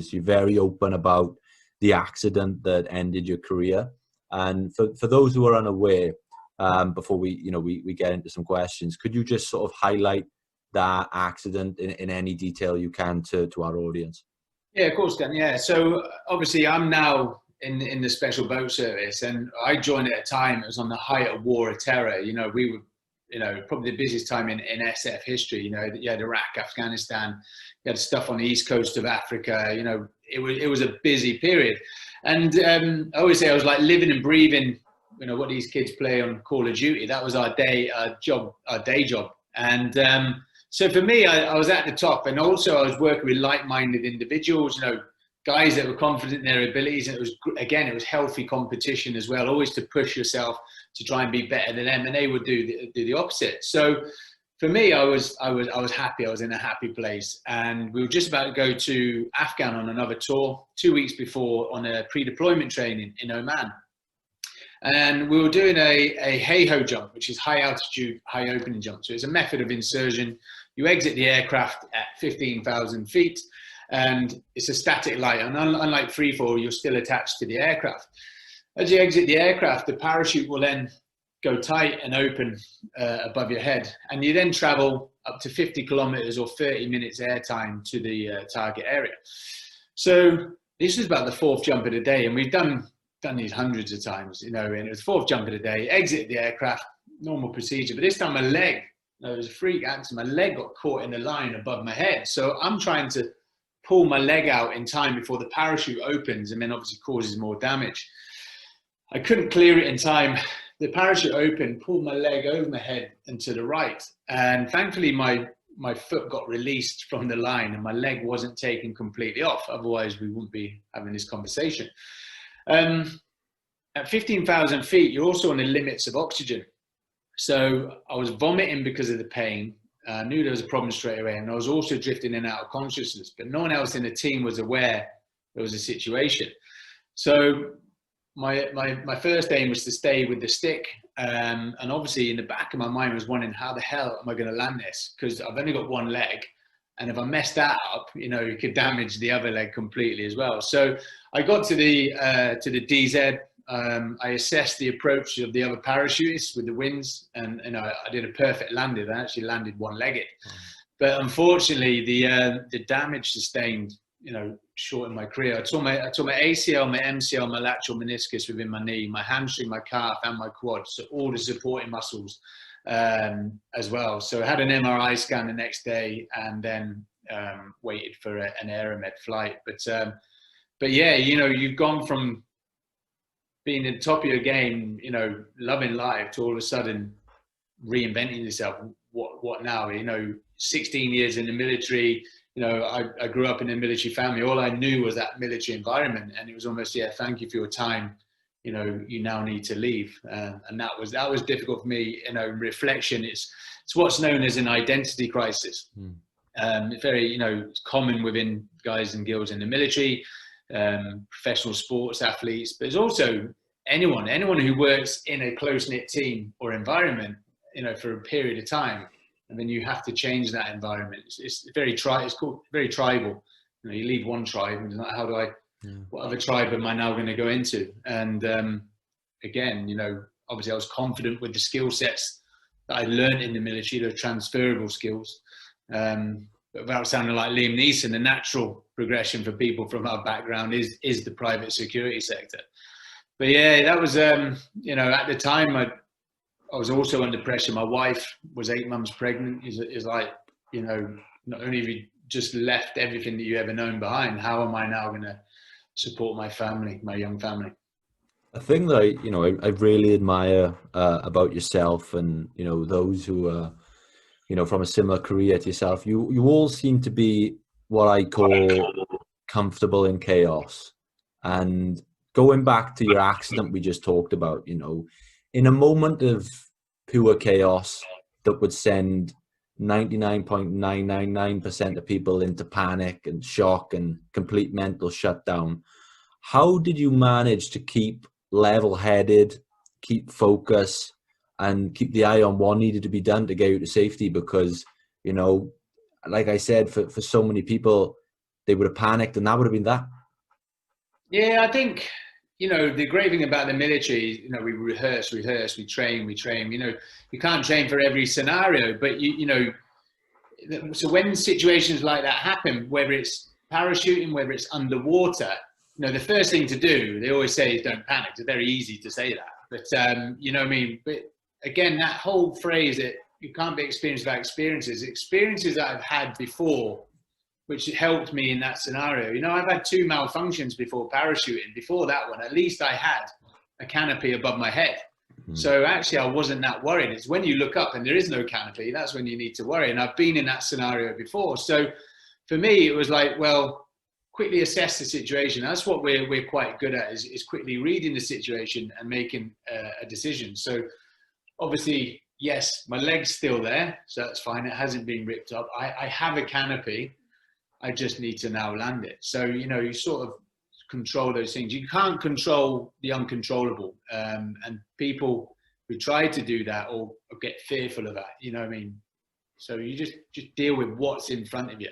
is you're very open about the accident that ended your career. And for those who are unaware, before we get into some questions, could you just sort of highlight that accident in any detail you can to our audience? Yeah, of course, Dan. Yeah. So obviously I'm now in the special boat service, and I joined at a time, it was on the height of war of terror. We were, probably the busiest time in SF history. You had Iraq, Afghanistan, you had stuff on the east coast of Africa. It was a busy period. And I always say I was like living and breathing, what these kids play on Call of Duty. That was our day job. And so for me, I was at the top, and also I was working with like-minded individuals, guys that were confident in their abilities. And it was healthy competition as well, always to push yourself to try and be better than them, and they would do the opposite. So for me, I was happy. I was in a happy place, and we were just about to go to Afghan on another tour 2 weeks before on a pre-deployment training in Oman. And we were doing a hey-ho jump, which is high altitude, high opening jump. So it's a method of insertion. You exit the aircraft at 15,000 feet, and it's a static light. And unlike free fall, you're still attached to the aircraft. As you exit the aircraft, the parachute will then go tight and open above your head. And you then travel up to 50 kilometers or 30 minutes airtime to the target area. So this was about the fourth jump of the day, and we've done these hundreds of times, and it was the fourth jump of the day, exit the aircraft, normal procedure. But this time my leg, it was a freak accident, my leg got caught in the line above my head. So I'm trying to pull my leg out in time before the parachute opens, and then obviously causes more damage. I couldn't clear it in time. The parachute opened, pulled my leg over my head and to the right. And thankfully my foot got released from the line and my leg wasn't taken completely off. Otherwise we wouldn't be having this conversation. At 15,000 feet, you're also on the limits of oxygen. So I was vomiting because of the pain. I knew there was a problem straight away, and I was also drifting in and out of consciousness, but no one else in the team was aware there was a situation. So my first aim was to stay with the stick. And obviously in the back of my mind was wondering, how the hell am I going to land this? Because I've only got one leg. And if I mess that up, it could damage the other leg completely as well. So I got to the DZ. I assessed the approach of the other parachutists with the winds, and I did a perfect landing. I actually landed one-legged. But unfortunately, the damage sustained, shortened my career. I tore my ACL, my MCL, my lateral meniscus within my knee, my hamstring, my calf, and my quad. So all the supporting muscles as well. So I had an MRI scan the next day, and then waited for an Aeromed flight. But yeah, you've gone from being at the top of your game, loving life, to all of a sudden reinventing yourself. What now? 16 years in the military. I grew up in a military family. All I knew was that military environment, and it was almost, thank you for your time. You now need to leave, and that was difficult for me. Reflection, it's what's known as an identity crisis. It's very it's common within guys and girls in the military, professional sports athletes, but it's also anyone who works in a close-knit team or environment, for a period of time, and then you have to change that environment. It's called very tribal. You leave one tribe, and it's like, how do I? What other tribe am I now going to go into? And again, obviously I was confident with the skill sets that I learned in the military, the transferable skills. But without sounding like Liam Neeson, the natural progression for people from our background is the private security sector. But yeah, that was, at the time I was also under pressure. My wife was 8 months pregnant. Is like, not only have you just left everything that you ever known behind, how am I now going to support my family, my young family? A thing that I really admire about yourself, and those who are from a similar career to yourself, you all seem to be what I call comfortable in chaos. And going back to your accident we just talked about, in a moment of pure chaos that would send 99.999% of people into panic and shock and complete mental shutdown, how did you manage to keep level-headed, keep focus, and keep the eye on what needed to be done to get you to safety? Because, like I said, for so many people, they would have panicked, and that would have been that. Yeah, I think, you know, the great thing about the military, you know, we rehearse, we train. You know, you can't train for every scenario, but you know, so when situations like that happen, whether it's parachuting, whether it's underwater, you know, the first thing to do, they always say, is don't panic. It's very easy to say that, but you know what I mean? But again, that whole phrase that you can't be experienced without experiences that I've had before, which helped me in that scenario. You know, I've had 2 malfunctions before parachuting. Before that one, at least I had a canopy above my head. So actually, I wasn't that worried. It's when you look up and there is no canopy, that's when you need to worry. And I've been in that scenario before. So for me, it was like, well, quickly assess the situation. That's what we're quite good at, is quickly reading the situation and making a decision. So obviously, yes, my leg's still there, so that's fine. It hasn't been ripped up. I have a canopy. I just need to now land it. So, you know, you sort of control those things. You can't control the uncontrollable. And people who try to do that or get fearful of that, you know what I mean? So you just deal with what's in front of you.